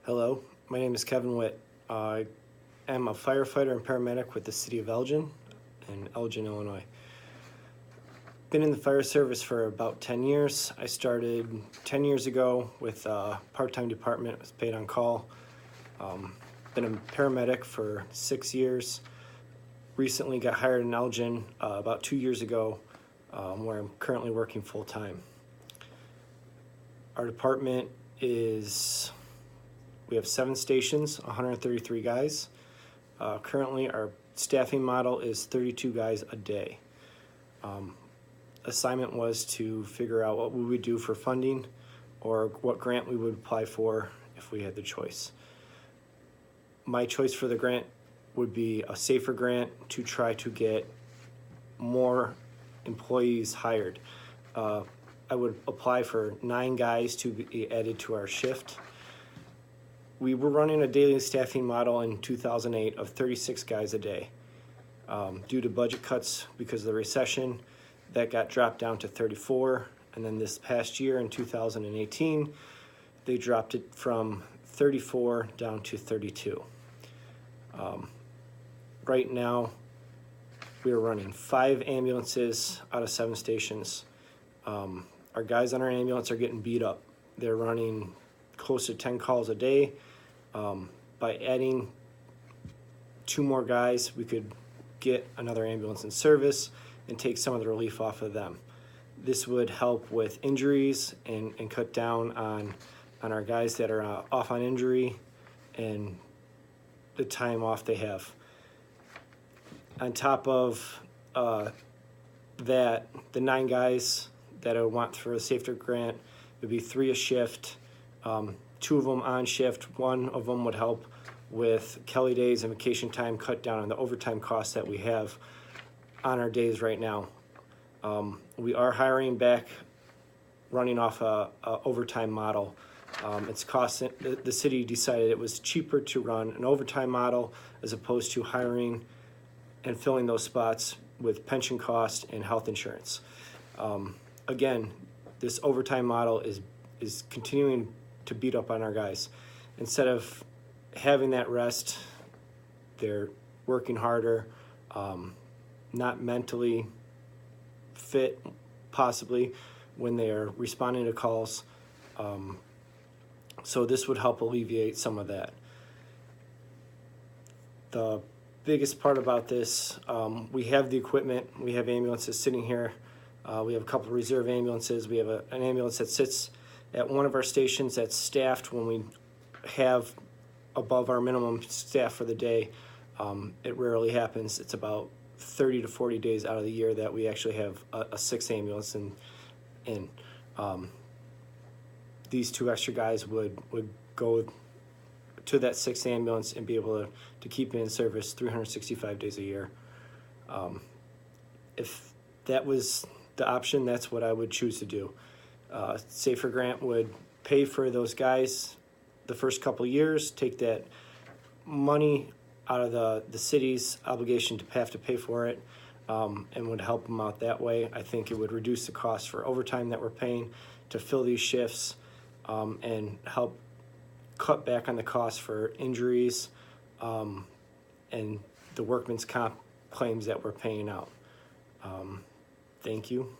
Hello, my name is Kevin Witt. I am a firefighter and paramedic with the City of Elgin in Elgin, Illinois. Been in the fire service for about 10 years. I started 10 years ago with a part-time department, was paid on call. Been a paramedic for 6 years. Recently got hired in Elgin about 2 years ago, where I'm currently working full-time. Our department we have 7 stations, 133 guys. Currently, our staffing model is 32 guys a day. Assignment was to figure out what we would do for funding or what grant we would apply for if we had the choice. My choice for the grant would be a SAFER grant to try to get more employees hired. I would apply for 9 guys to be added to our shift. We were running a daily staffing model in 2008 of 36 guys a day. Due to budget cuts because of the recession, that got dropped down to 34, and then this past year in 2018, they dropped it from 34 down to 32. Right now, we are running 5 ambulances out of 7 stations. Our guys on our ambulance are getting beat up. They're running close to 10 calls a day. By adding 2 more guys, we could get another ambulance in service and take some of the relief off of them. This would help with injuries and cut down on our guys that are off on injury and the time off they have. On top of that, the 9 guys that I would want for a SAFER grant would be 3 a shift. 2 of them on shift. 1 of them would help with Kelly days and vacation time, cut down on the overtime costs that we have on our days right now. We are hiring back, running off a overtime model. It's costing, the city decided it was cheaper to run an overtime model as opposed to hiring and filling those spots with pension costs and health insurance. Again, this overtime model is continuing to beat up on our guys. Instead of having that rest, they're working harder, not mentally fit possibly when they are responding to calls. So this would help alleviate some of that. The biggest part about this, we have the equipment, we have ambulances sitting here. We have a couple of reserve ambulances. We have an ambulance that sits at one of our stations that's staffed when we have above our minimum staff for the day. It rarely happens. It's about 30 to 40 days out of the year that we actually have a 6th ambulance in. These 2 extra guys would go to that 6th ambulance and be able to keep it in service 365 days a year. If that was the option, that's what I would choose to do. SAFER grant would pay for those guys the first couple years, take that money out of the city's obligation to have to pay for it, and would help them out that way. I think it would reduce the cost for overtime that we're paying to fill these shifts, and help cut back on the cost for injuries and the workman's comp claims that we're paying out. Thank you.